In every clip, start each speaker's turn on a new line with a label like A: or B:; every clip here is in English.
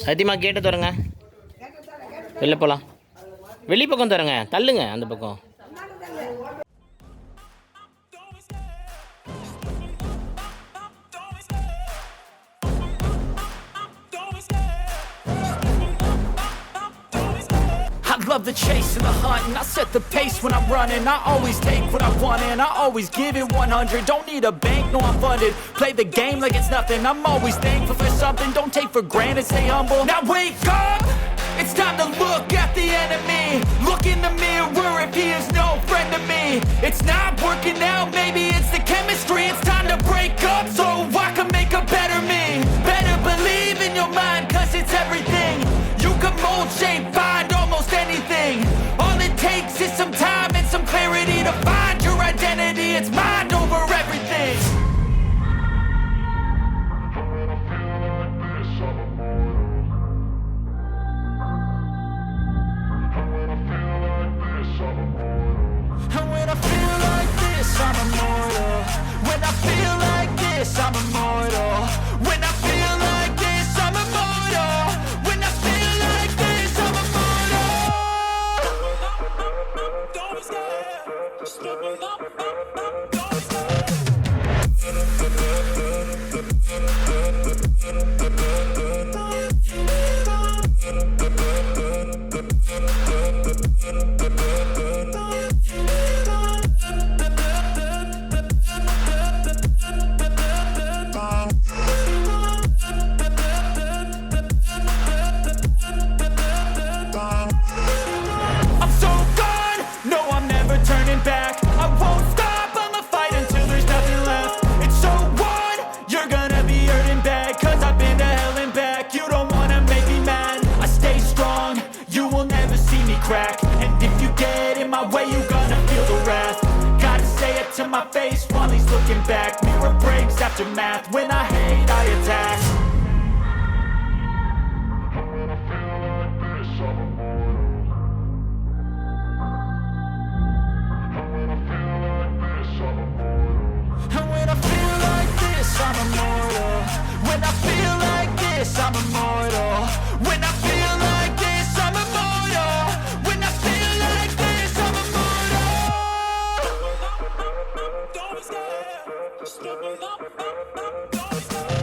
A: சத்தியமாக கேட்டு தரங்க, வெளில போகலாம். வெளி பக்கம் தரங்க, தள்ளுங்க அந்த பக்கம்.
B: I love the chase and the hunt, and I set the pace when I'm running. I always take what I want and I always give it 100. Don't need a bank, no I'm funded. Play the game like it's nothing. I'm always thankful for something. Don't take for granted, stay humble. Now wake up, it's time to look at the enemy. Look in the mirror if he is no friend to me. It's not working out, maybe it's the chemistry. It's time to break up so I can make a better me. Better believe in your mind, cause it's everything. You can mold, shape, find almost anything. All it takes is some time and some clarity to find your identity. It's mind over everything. And when I feel like this, I'm immortal. When I feel like this, I'm immortal. When I feel like this, I'm immortal. When I feel like this, I'm immortal. Don't be scared. Just step it up. Don't be scared. I'm so gone, no I'm never turning back. I won't stop, I'ma fight until there's nothing left. It's so on, you're gonna be hurting bad, cause I've been to hell and back. You don't wanna make me mad, I stay strong, you will never see me crack. And if you get in my way, you're gonna feel the wrath. Gotta say it to my face while he's looking back. Mirror breaks after math, when I hate I attack. And when I feel like this, I'm immortal. When I feel like this, I'm immortal. When I feel like this, I'm immortal. When I feel like this, I'm immortal. Don't be scared. Just step it up. Don't be scared.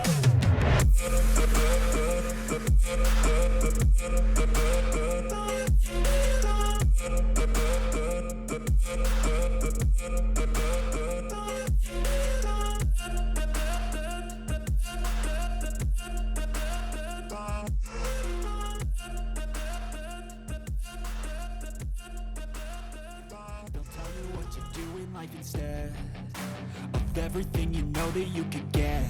B: They'll tell you what to do in life instead of everything you know that you could get.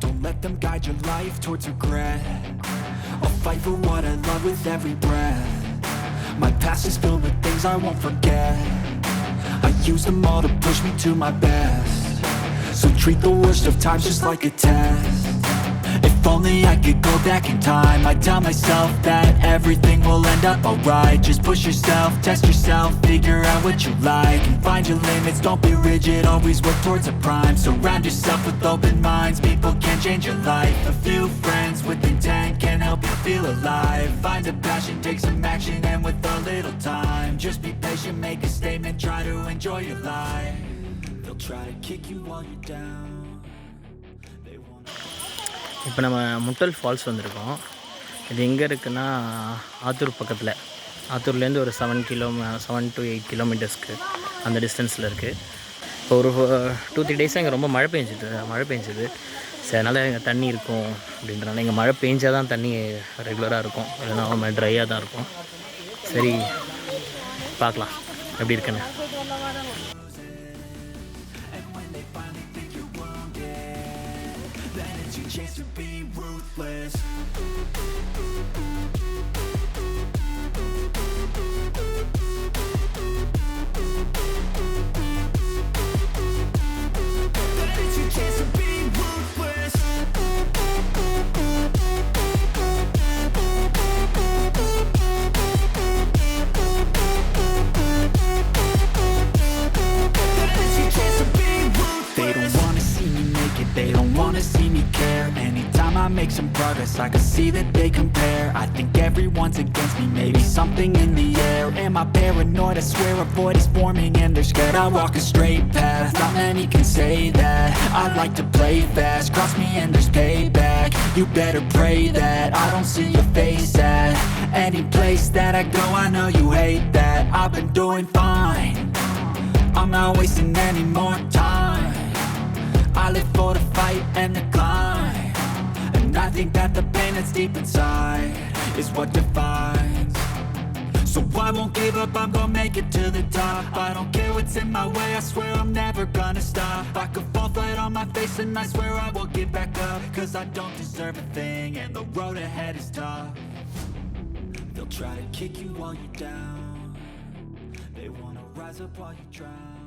B: Don't let them guide your life towards regret. I'll fight for what I love with every breath. My past is filled with things I won't forget. I use them all to push me to my best. So treat the worst of times just like a test. If only I could go back in time, I'd tell myself that everything will end up alright. Just push yourself, test yourself, figure out what you like, and find your limits, don't be rigid, always work towards a prime. Surround yourself with open minds, people can change your life. A few friends with intent can help you feel alive. Find a passion, take some action, and with a little time, just be patient, make a statement, try to enjoy your life. They'll try to kick you while you're down.
A: இப்போ நம்ம முட்டல் falls வந்திருக்கோம். இது எங்கே இருக்குன்னா ஆத்தூர் பக்கத்தில். ஆத்தூர்லேருந்து ஒரு 7 to 8 கிலோமீட்டர்ஸ்க்கு அந்த டிஸ்டன்ஸில் இருக்குது. இப்போ ஒரு 2-3 டேஸாக இங்கே ரொம்ப மழை பெஞ்சுது. சரி, அதனால் இங்கே தண்ணி இருக்கும் அப்படின்றனால இங்கே மழை பெஞ்சால் தான் தண்ணி ரெகுலராக இருக்கும், இல்லைன்னா ரொம்ப ட்ரையாக தான் இருக்கும். சரி, பார்க்கலாம் எப்படி இருக்குன்னு.
B: Chance to be ruthless. That is your chance to be ruthless. I can see that they compare. I think everyone's against me, maybe something in the air. Am I paranoid? I swear a void is forming and they're scared. I walk a straight path, not many can say that. I like to play fast, cross me and there's payback. You better pray that I don't see your face at any place that I go. I know you hate that. I've been doing fine, I'm not wasting any more time. I live for the fight and the climb, and I think that the pain that's deep inside is what defines. So I won't give up, I'm gonna make it to the top. I don't care what's in my way, I swear I'm never gonna stop. I could fall flat on my face and I swear I will get back up, cause I don't deserve a thing and the road ahead is tough. They'll try to kick you while you're down, they wanna rise up while you drown.